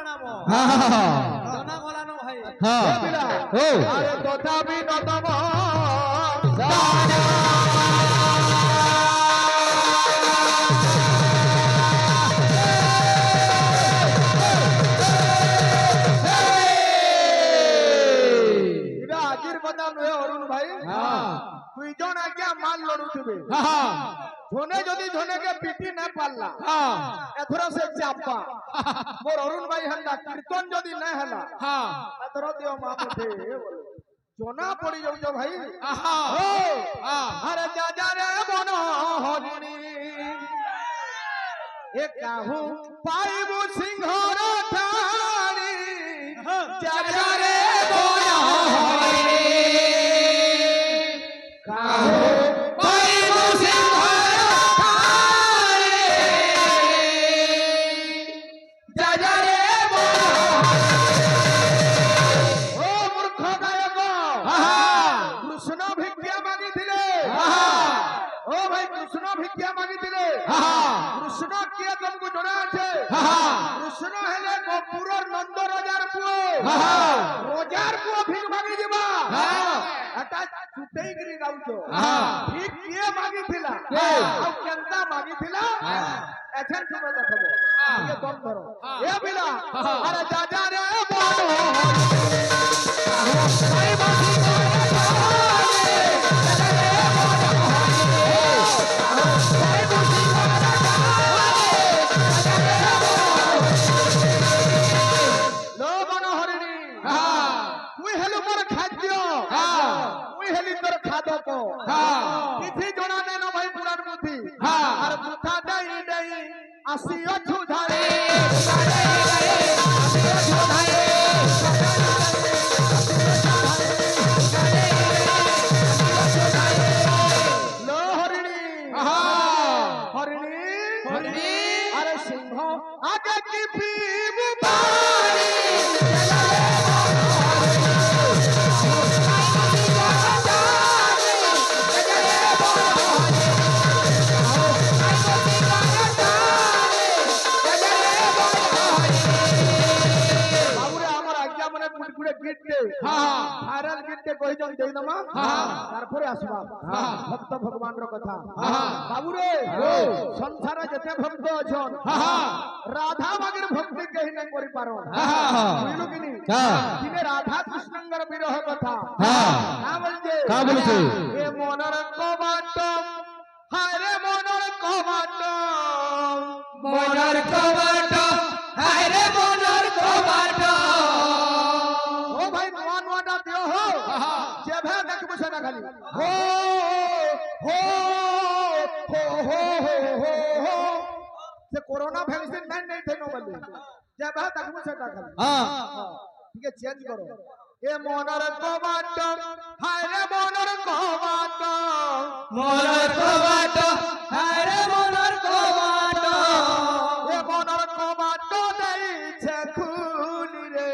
प्रणाम हाँ जना गलानो भाई हाँ ओ अरे तथापि नतम আজির কথা নয় অরুণ ভাই দুইজন আজ্ঞা মাল লড়ুথিবে ধনে যদি ধনেকে পিটি না পারলা এথর সে চাপা মোর অরুণ ভাই হেলা কীর্তন যদি না হেলা এথর দিও মা মুঠে জনা পড়ি যাউছ ভাই আরে যা যা রে বন হরিণী এ কাহু পাইবু সিংহর ঠাড়ি যা যা রে বন হরিণী কাহু পাইবু সিংহর ঠাড়ি যা যা রে বন ও মূর্খ গায়ক কৃষ্ণ ভিক্ষা মাগিছিলে ও ভাই কৃষ্ণ ভিক্ষা মাগিছিলে কৃষ্ণ কিଏ ତମକୁ ଜଣା ଅଛି କୃଷ୍ଣ ହେଲେ ଗୋପୁରର ନନ୍ଦ ରଜାର ପୁଅ ରଜାର ପୁଅ ଭିକ ମାଗି ଯିବା ଏଟା ଚୁଟେଇକିରି ଗାଉଛ ଭିକ କିଏ ମାଗିଥିଲା ଆଉ କେନ୍ତା ମାଗିଥିଲା ଏଛେନ ତୁମେ ଦେଖବ ଟିକେ ଦମ ଧର ଏ ପିଲା ଆରେ ଯାଜା ରେ ବନ ଭାଇ ବାସି किसी जोड़ा ने ना भाई पुराण बुद्धि और बुथा दई दई आसियो छुधारे आसियो छुधारे लो हरिणी हरिणी हरिणी अरे सिंह आगे की पीब पानी ভাইরাল গীতে কইজন দেই দমা তারপরে আসবা ভক্ত ভগবানর কথা বাবুরে সংসারে যেতে ভক্ত আছন রাধা মাগের ভক্তি কেহি না করি পারো বুঝলু কিনি দিনে রাধা কৃষ্ণঙ্গর বিরহ কথা কা বলছে এ মনর কবাট হায়রে মনর কবাট মনর কবাট হায়রে মনর কবাট खाली हो हो हो हो हो हो से कोरोना वैक्सीन नहीं थे नो बल्ले जब है तक मुझे खाली हां ठीक है चेंज करो ए मोनर कोबाट हाय रे मोनर कोबाट हाय रे मोनर कोबाट ए मोनर कोबाट देई छे खूनी रे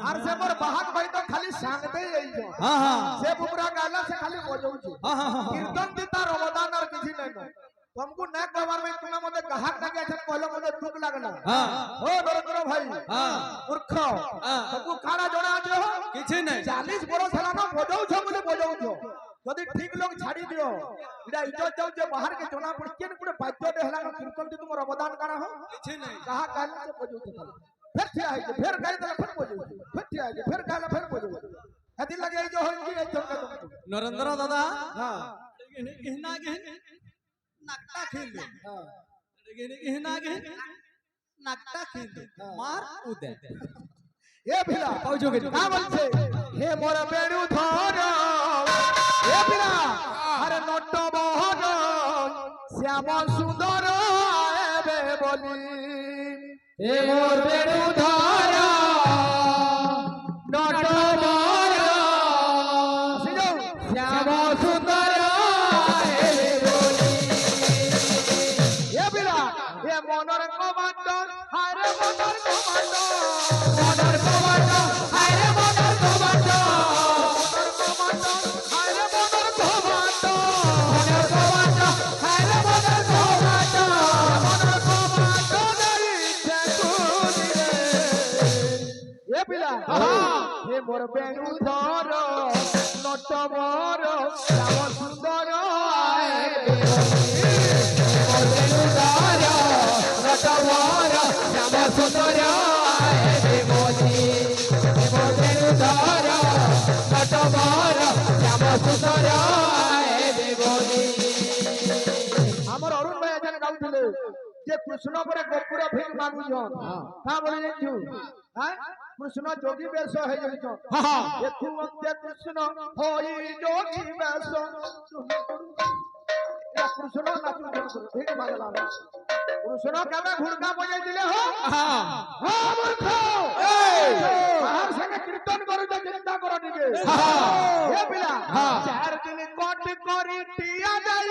আর সে মোর বাহাক ভাই তো খালি সাংতে যাইছো সে বুবরা গালা সে খালি বজাউছো কীর্তন দি তার অবদান আর কিছু নাই तुमको न कहवार में तुम मते गाहक लगे अच्छा कहलो मते दुख लागला ओ नरेंद्र भाई मूर्ख तुमको खाना जणा আছে কিছু নাই 40 বরস হলা না বজাউছো বলে বজাউছো যদি ঠিক লোক ছাড়ি দিও এটা ইজ্জত যাও যে বাহার के জনা পড় কেন কোনে বাধ্য দে হলা না কীর্তন দি তোমার অবদান কানা हो কিছু নাই कहा काल से बजाउছো खाली फिर ठिया है फिर गाय दला फिर बजाउছো फिर ठिया है फिर गाला फिर बजाउছো हदी लगे जो होंगी ए चमका तुमको नरेंद्र दादा हां कहना के नाकटा खेल दे हां कहना के नाकटा खेल दे मार उदे ए भिला पाउजो के का बोलछे हे मोर बेडू धर ए भिला अरे नट बहर श्याम सुंदर एबे बोली ए मोर बेडू धर नट बहर श्याम सुंदर एबे बोली ए भिला ए मनर कमांडो हारे मनर कमांडो मनर कमांडो हारे मनर कमांडो मनर कमांडो हारे मनर कमांडो মোর বেণুধর নটবর শ্যাম সুন্দর আমার অরুণ ভাই এখানে গাউଥିଲେ যে কৃষ্ণ পরে গোপুর ভিক মাগুছন তা বলে জানছু হ্যাঁ কৃষ্ণ যোগী বেশ হয়ে যাইছন দেখু অন্তে কৃষ্ণ হই যোগী বেশ কৃষ্ণ নাচু ভিক মাগলা কৃষ্ণ কেবে ঘুড়কা বজাই দিলে হো হ্যাঁ মূর্খ আমার সঙ্গে কীর্তন করুছ চিন্তা করো নিজে হে পিলা 4 দিন কট করি টিয়া যাই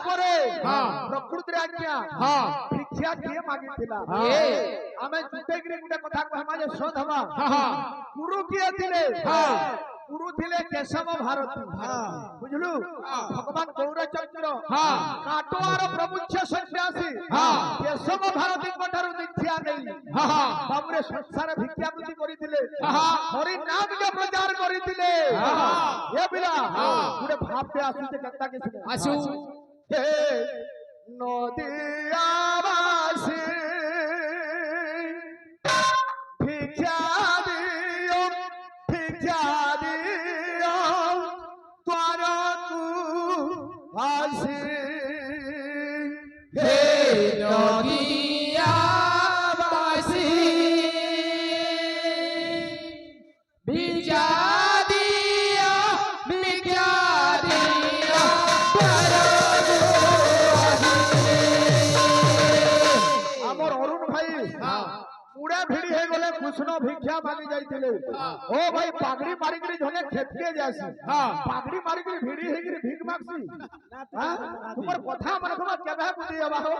ঘরে প্রকৃতির আজ্ঞা ভিক্ষা দিয়ে মাগিছিলা আমি জুটেগিরি গোটে কথা কহমা যে শোধ হবা গুরু কিয়ে ଥିଲେ গুরু ଥିଲେ কেশব ଭାରତୀ বুঝলু ভগবান গৌরচন্দ্র কাটোয়ার প্রমুখ্য সন্ন্যাসী কেশব ଭାରତୀଙ୍କ ଠାରୁ ଦୀକ୍ଷା ନେଇ ବାବୁରେ ସଂସାର ଭିକ୍ଷାବୃତ୍ତି କରିଥିଲେ ହରି ନାମକେ ପ୍ରଚାର କରିଥିଲେ ଏ ପିଲା ଗୋଟେ ଭାବଟେ ଆସୁଛି କେନ୍ତା କିଛି ଆସୁ হে নদিয়াবাসী ভিক্ষা দিও দ্বারকু আসি হে নদিয়াবাসী ভিক্ষা কৃষ্ণ ভিক্ষা মাগি যাইছিলে ও ভাই পাগড়ি মারিকি ঝনে খেতকে যাসি পাগড়ি মারিকি ভিড়ি হেগিরি ভিক মাগছি তোমার কথা মানে তোমার কেবে বুঝি হবা হো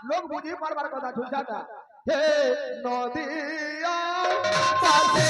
লোক বুঝি পারবার কথা ঠুসাটা হে নদিয়া পাশে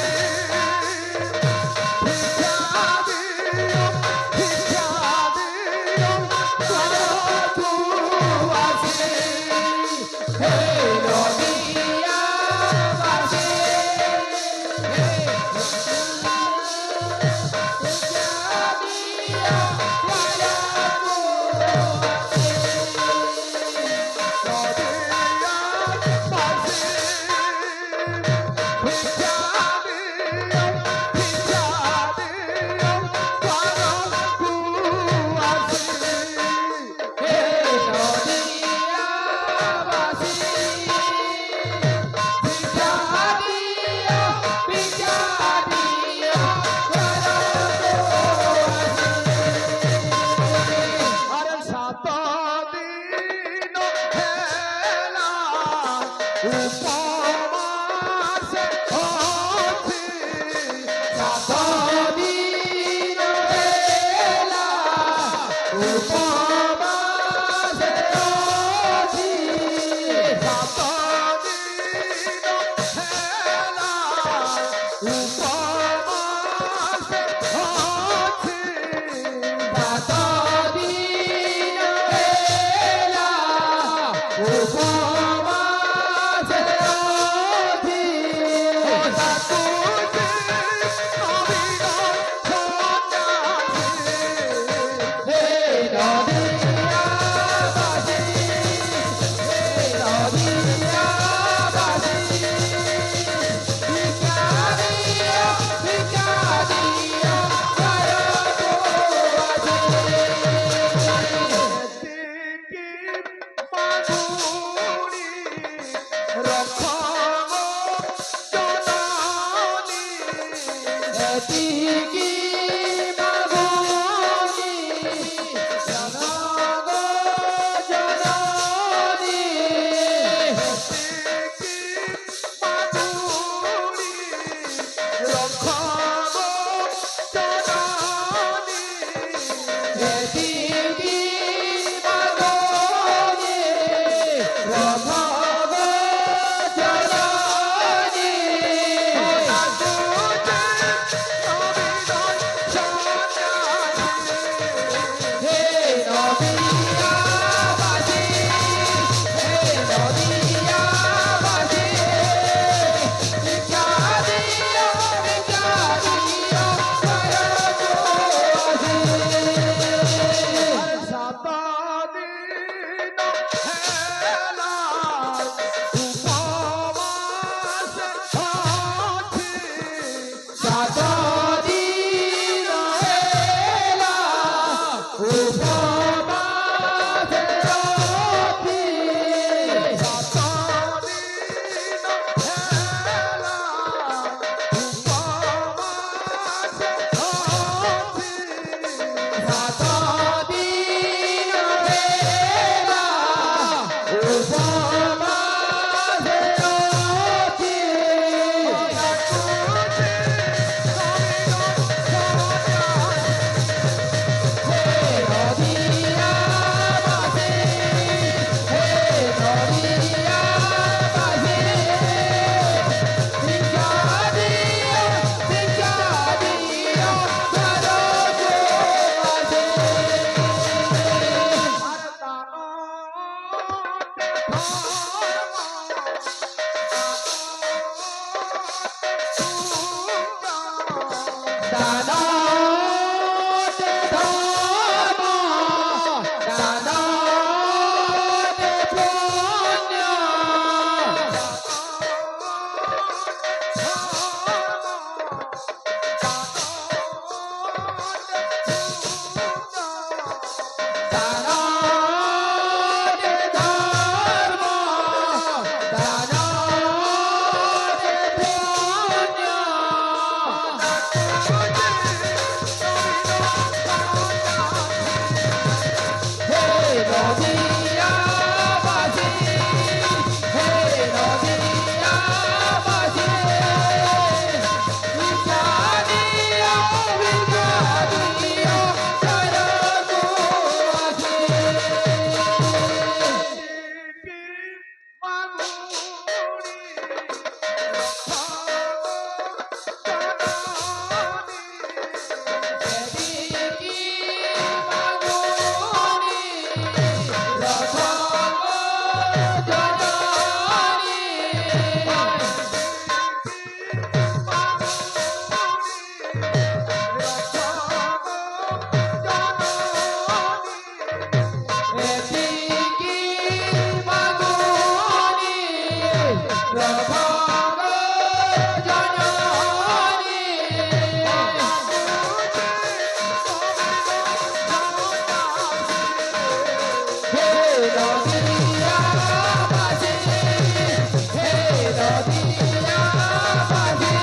এদিকে মাগনি রঘব জননী হে নদিয়াবাসী হে নদিয়াবাসী ভিক্ষা দিও করজোড়াসী সাত দিন হেলা উপবাস আছি সাত দিন হেলা উপবাস রতি সাত দিন হেলা উপবাস আছি সাত দিন হেলা উপবাস রতি হে নদিয়াবাসী হে নদিয়াবাসী ভিক্ষা দিও করজোড়াসী দানতে ধর্ম দানতে পুণ্য দানতে ধর্ম দানতে পুণ্য হে নদিয়াবাসী হে নদিয়াবাসী ভিক্ষা দিও করজোড়াসী এদিকে মাগনি রঘব জননী এদিকে মাগনি রঘব জননী হে নদিয়াবাসী হে নদিয়াবাসী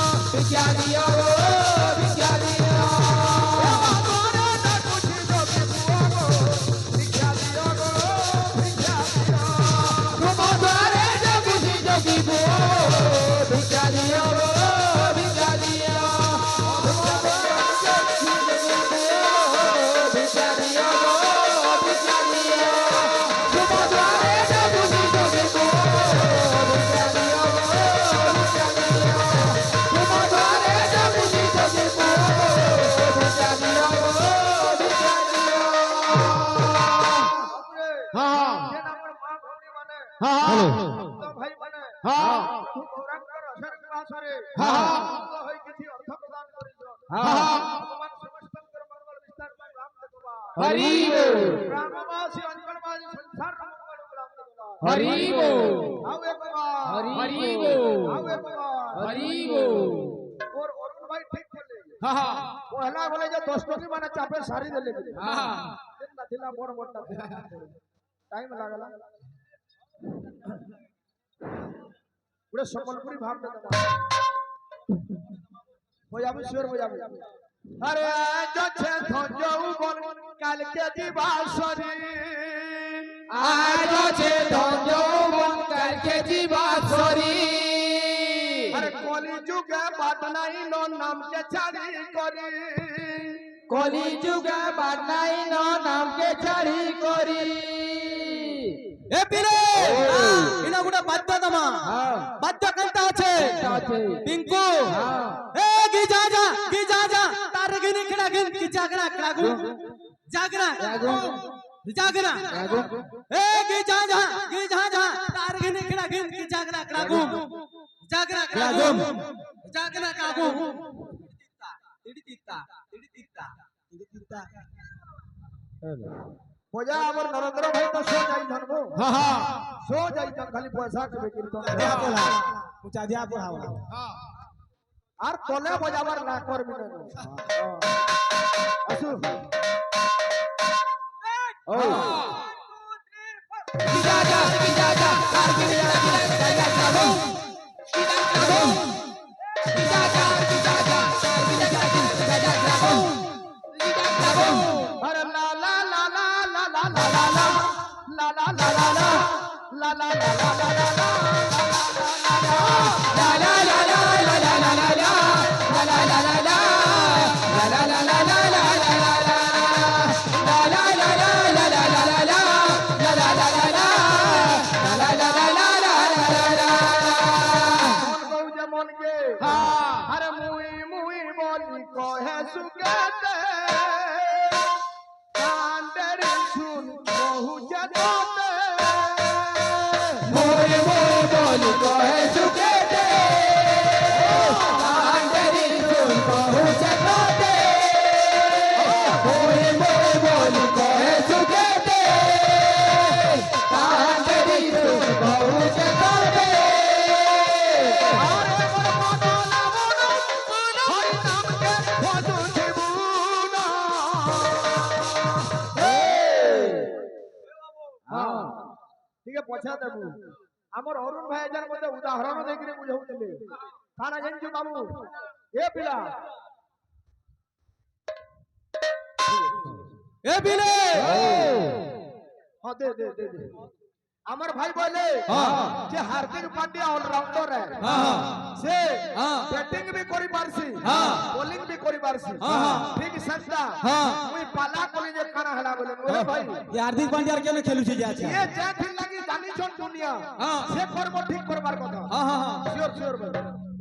ভিক্ষা দিও করজোড়াসী ভিক্ষা দিও ভিক্ষা দিও ভাই মানে গৌরাঙ্গর অসের ক্লাসরে হই কিছু অর্থ প্রদান করিছ ভগবান সমস্তঙ্কর মঙ্গল বিস্তার করে রাম দেখবা হরি বল গ্রামবাসী অঞ্চলবাসী সংসার মঙ্গল রাম দেখবা হরি বল আও একবার হরি বল আও একবার হরি বল और अरुण भाई ठीक चले হ্যাঁ হ্যাঁ পহলা বলে যে 10 টকি মানে চাপে সারি দেলে হ্যাঁ না দিলা বড় বড়টা টাইম লাগলা পুরো সম্বলপুরি ভাব দে বজাবি শিওর বজাবি আরে যাচ্ছে ধঞ্জৌবন কালকে দিবাসরি আজ আছে ধঞ্জৌবন কালকে জীবাসরি আরে কলি যুগে বাদ নাই নো নামকে ছাড়ি করি কলি যুগে বানাই নামকে ছাড়ি করি এ পিলে ইনা গুড়া বাদ্য দমা বাদ্য কান্তা আছে পিঙ্কু এ গি যা তার গিনি খড়া গিন কি জাগরা কাগু জাগরা জাগরা এ গি যা তার গিনি খড়া গিন কি জাগরা কাগু জাগরা কাগু জাগরা কাগু তিড়ি তিত্তা বজা আমার নরেন্দ্র ভাই তো সো যাই জানবো হ্যাঁ হ্যাঁ সো যাই জান খালি পয়সা কে কীর্তন উচা দিয়া পড়াও আর তলে বজাবার না করবি না আসু ও যা তার গিনি জাগরা কাগু अरे ला ला ला ला ला ला ला ला ला ला ला ला ला ला ला अरे मुई मुई बोली कहे सुगते कांदर सुन बहु जगते मोरे मोरे बोल कहे सुखे दे कांडरी सुन बहु जगते मोरे मोरे बोल कहे सुखे दे कांडरी सुन बहु जगते अरे मन मन हरि नाम के भजो जीवना हाँ ठीक है पछा देबू हमर अरुण भाई जन मते उदाहरण देखिरे बुझौतले खाना जंजू बाबू ए पिला এ পিলে हां दे আমার ভাই বলে যে হার্দিক পান্ডিয়া অলরাউন্ডর সে ব্যাটিং भी করি পারছি বোলিং भी করি পারছি ঠিক সেটা মুই পালা কলি যে খানা হেলা বলে ওরে ভাই হার্দিক পান্ডিয়ার কেন খেলুছি যে আছে ये जे ঠিক লাগি জানিছন দুনিয়া সে করব ঠিক করবার কথা শিওর শিওর ভাই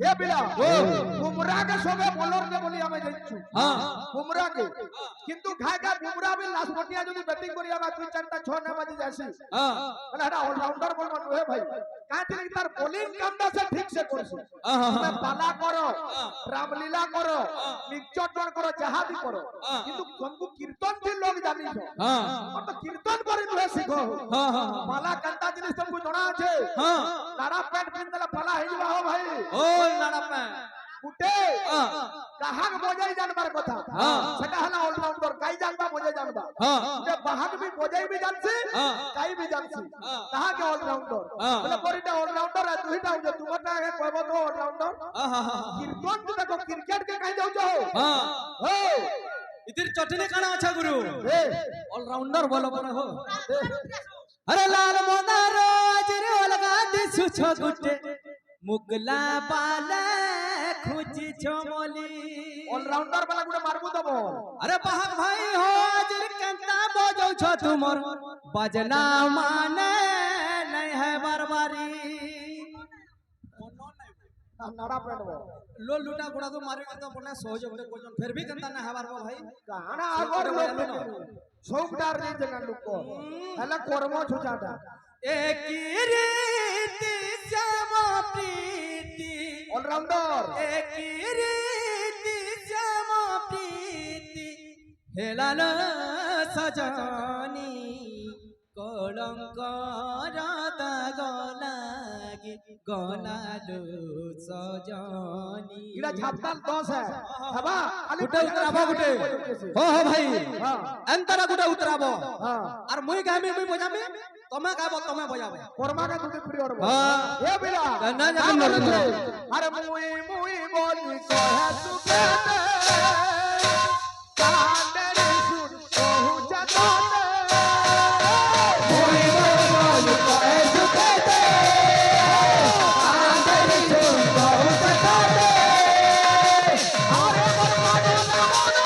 এ বিলা বুমরা के সবে বোলার কে বলি আমি যাইছু বুমরা के কিন্তু ঘাগা বুমরা भी লাস্ট পটিয়া যদি ব্যাটিং করি আমরা 2 4টা 6 না বাজি যাসি মানে এটা অলরাউন্ডার বলমান হে ভাই কাতে লাগি তার বোলিং কামটা সে ঠিক সে করছে তুমি পালা করো রামলীলা করো নিচটন করো যাহা भी করো কিন্তু তুমকু কীর্তন भी लोग জানিছ और तो कीर्तन करी नुहे सीखो पाला कंता जिनिस तुमको जणा আছে लाड़ा पैंट पिन देला पाला हे जबा हो भाई ও নাড়া পা उठे काहाक बजाई जानबार কথা সেটা হলো অলরাউন্ডার কাই জানবা বজাই জানবা যে বাহাক भी বজাই भी জানছি কাই भी জানছি কাহাকে অলরাউন্ডার বলে পরিটা অলরাউন্ডার আর দুইটা যে তোমারটা আগে কইব তো অলরাউন্ডার কীর্তন তো দেখো ক্রিকেট के কাই যাও हो ইতির চটনে কানা আছে গুরু ए অলরাউন্ডার বলো বড় হো अरे लाल मोनारो अजरे अलगा दिसु छ गुटे मुगला पाले खुजी छमली অলরাউন্ডার वाला गुडे मारबू दबो अरे बहाग भाई हो अजर कंता बजौ छ तुमर बजना माने नहीं है बारबारी नाड़ा पैंट बो लो लुटा गुड़ा तो मारे तो बोले सहयोग दे कोजन फिर भी कंता ना है बारबा भाई गाना আগর লোক সৌকদার যে জায়গা লোক হলা কর্ম ছুচাটা एक रीति श्याम प्रीति অলরাউন্ডার एक रीति श्याम प्रीति हेलाल सजनी कलंक रात गलागे গলালো সজনী इड़ा छापताल 10 है हबा खाली गुटे उतराबो गुटे हो हो भाई अंतरा गुटे उतराबो हां আর মুই গামি মুই বজামি তুমি গাবো তুমি বজাবো कोरमा का तुझे प्रिय और हां ए बिला ना जा बोले अरे मुई मुई बोली कहे तू कहते कांदरे सुन कहू जताते मुई बोली कहे तू कहते कांदरे सुन कहू जताते अरे मोर मानो मानो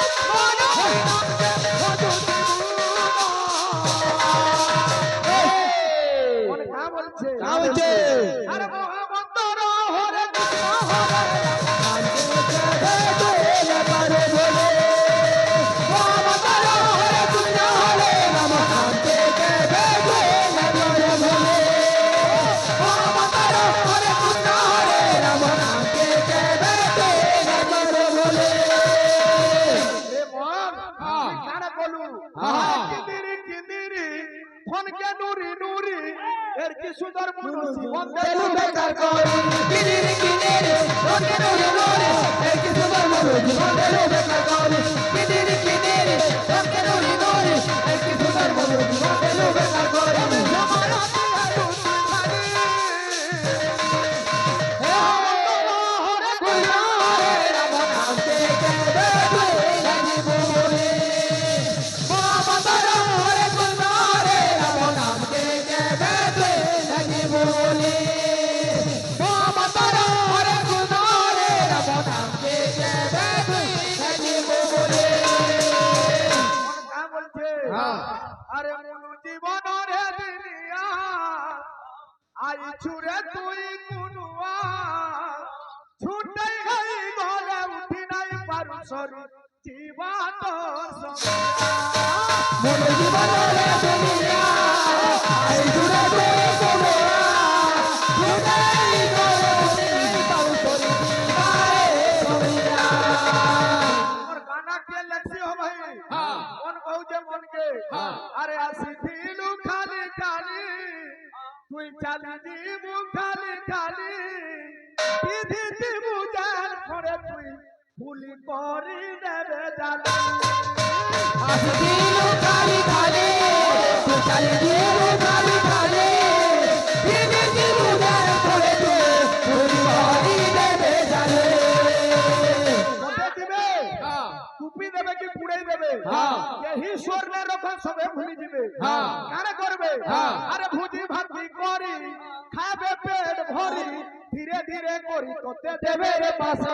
কোন কা বলছে কা বলছে আরে মহাবন্দর হরে কৃষ্ণ হরে এর কি সুন্দর মন জীবন দেলু বেকার করি কিনিরে কিনিরে ওকে নুরে নুরে এর কি সুন্দর মন জীবন দেলু বেকার করি কিনিরে কিনিরে ওকে নুরে নুরে এর কি সুন্দর মন জীবন দেলু বেকার করি আমারা পিয়ালু তুই হে হরে কইরা রে রাম নাম তে কে বে লাগি বলে বাবা তারা হরে কইরা রে রাম নাম তে কে বে লাগি বলে বাবা তারা হরে কইরা রে রাম নাম তে কে বে লাগি বলে কোন কা বলছে হ্যাঁ আরে মনু জীবন রে দুনিয়া আই ছুরে তুই কুনুয়া ছুটাই গই ঘরে উঠি নাই পারু সরি জীবা তোর সঙ্গে মনু জীবন রে দুনিয়া আই ছুরে তুই কুনুয়া ছুটাই ঘরে উঠি নাই পারু সরি জীবা সঙ্গে और गाना के लक्ष्य हो भाई हां कौन कहू जे मन के हां अरे आसी दिलु खाली खाली তুই চালি দিবু খালি খালি বিধি দিবু জান করে তুই ভুলি করি দেবে জানি আজ দিলু খালি খালি তুই চালি দিবু খালি খালি বিধি দিবু জান করে তুই ভুলি করি দেবে জানি কোথায় দিবে হ্যাঁ টুপি দেবে কি পুড়াই দেবে হ্যাঁ এই স্বর্ণে রকম সবে ভুলি দিবে হ্যাঁ কারে করবে হ্যাঁ আরে ভুজি ভাতি করি খাবে পেট ভরি ধীরে ধীরে করি তোতে দেবে রে পাশে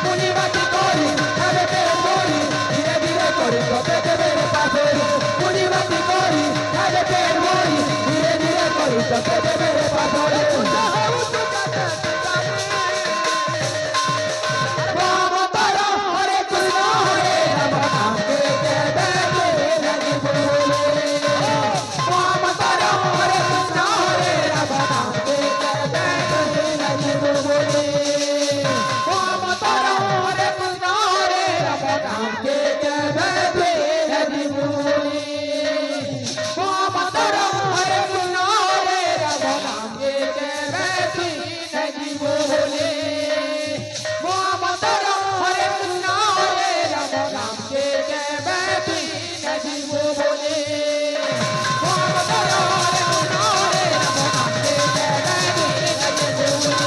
ভুজি ভাতি করি খাবে পেট ভরি ধীরে ধীরে করি তোতে দেবে রে পাশে ভুজি ভাতি করি খাবে পেট ভরি ধীরে ধীরে করি তোতে দেবে রে পাশে বাবা তারা হরে কৃষ্ণ হরে রাম নাম কে বে লাগি বলে বাবা তারা হরে কৃষ্ণ হরে রাম নাম কে বে লাগি বলে বাবা তারা হরে কৃষ্ণ হরে রাম নাম কে বে লাগি বলে বাবা তারা হরে কৃষ্ণ হরে রাম নাম কে বে লাগি বলে বাবা তারা হরে কৃষ্ণ হরে রাম নাম কে বে লাগি বলে বাবা তারা হরে কৃষ্ণ হরে রাম নাম কে বে লাগি বলে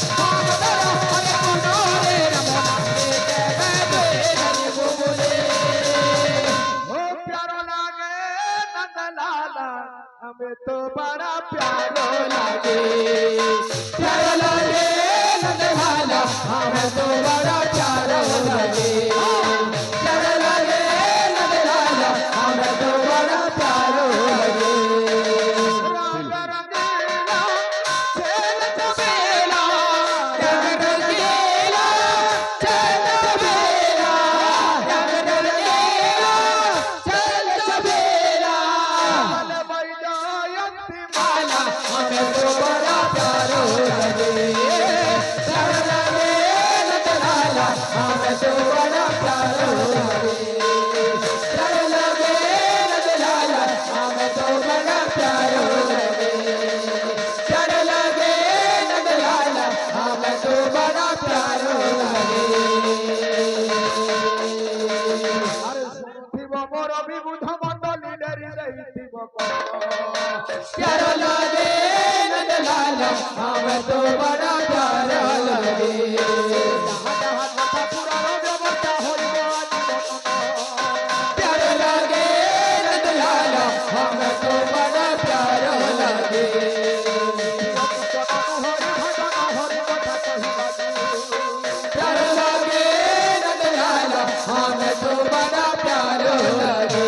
বাবা তারা হরে কৃষ্ণ হরে রাম নাম কে বে লাগি বলে ओ प्यारो लागे नंदलाला हमें तो बड़ा प्यारो लागे प्यारो लागे नंदलाला हमें तो बड़ा प्यारो लागे प्यारो लागे नंदलाला हमें तो बड़ा प्यारो लागे रंग रंगीला चल चबेला रंग रंगीला चल चबेला रंग रंगीला चल चबेला मल बैजयंती माला हमें तो बड़ा प्यारो लगे प्यारो लगे नंदलाला हमें तो बड़ा प्यारो लगे प्यारो लगे नंदलाला हमें तो बड़ा प्यारो लगे प्यारो लगे মোর বিবুধ মণ্ডলী ডেরি দেইতিব प्यारा लगे नंदलाल हमें तो बड़ा प्यारा लगे যাহা যাহা কথা পুরাণ ব্যবস্থা হইব प्यारा लगे नंदलाल हमें तो बड़ा प्यारा लगे प्यारा लगे नंदलाल हमें तो बड़ा प्यारा लगे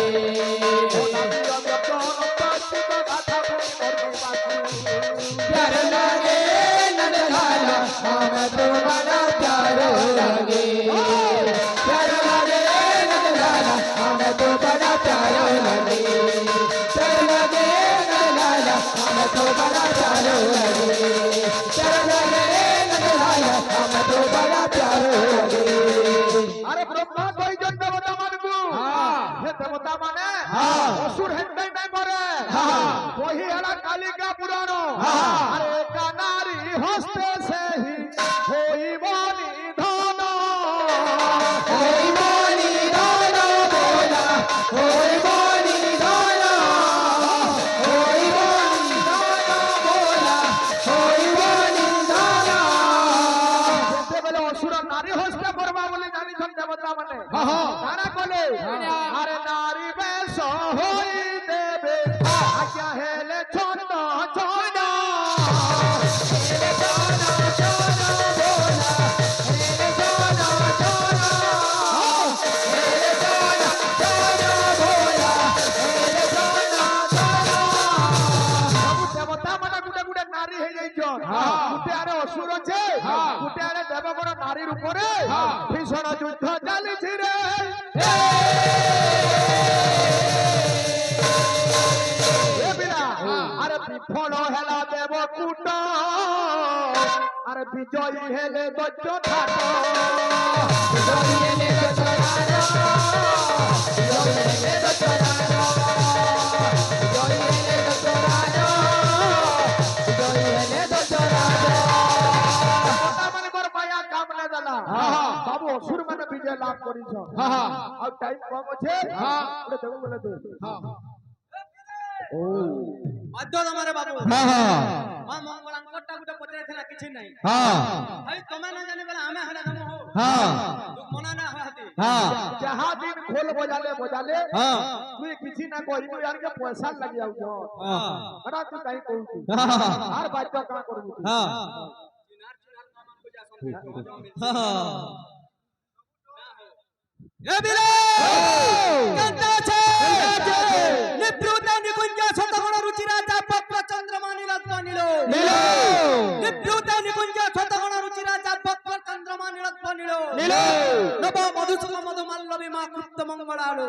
प्यारा लगे नंदलाल हमें तो बड़ा प्यारा लगे प्यारा लगे नंदलाल हमें तो बड़ा प्यारा लगे प्यारा लगे नंदलाल हमें तो बड़ा प्यारा लगे प्यारा लगे नंदलाल हमें तो बड़ा प्यारा लगे আরে ব্রহ্মা কয়জন দেবতা মানবু হে দেবতা মানে অসুর হেন্দাই নাই মরে ওহি হেলা কালিকা পুরাণ আরে একা নারী হস্তে সেহি হইব নিধন ওই বনি দানা বলা ওই বনি দানা ওই বনি দানা বলা ওই বনি দানা যেতেবেলে অসুর নারী হস্তে পড়বা বলে জানিছন দেবতা মানে তারা কলে আরে নারী বেশ হই দেবে আজ্ঞা হেলে ছন্দ ছন্দ দেবতা মানে গুটে গুটে নারী হয়ে যাইছন গুটে আরে অসুর আছে গুটে আরে দেবগণ নারীর উপরে ভীষণ যুদ্ধ চালিছি রে এ বিরা, আরে বিফল হেলা দেব কুট আরে বিজয়ী হেলে দৈত্য ঠাট দেবতা মানে মোর মায়া কাম না দেলা বাবু অসুর মানে বিজয় লাভ করিছ আর টাইম কম আছে ওটা দেব বলে দে বাধ্য তোমারে বাবু মা মঙ্গলাঙ্করটা গুটা পচরে ছিলা কিছু নাই ভাই তুমি না জানি বলে আমি হলে দম হো মনা না হতে যাহা দিন খোল বজালে তুই কিছু না কইবু यार के पैसा লাগি যাও তো আরে তুই কাই কইবু আর বাধ্য কা করবু তুই চিনার কামান বুঝা সন্দেহ এ বিলে কান্তা আছে নিপ্রুতা নিকুঞ্জ শতগুণ রুচিরা চাপক্র চন্দ্রমা নীলাদ্র নীল নিপ্রুতা নিকুঞ্জ শতগুণ রুচিরা চাপক্র চন্দ্রমা নীলাদ্র নীল নব মধুসূদন মধু মাল্লবী মা কৃত্য মঙ্গলালো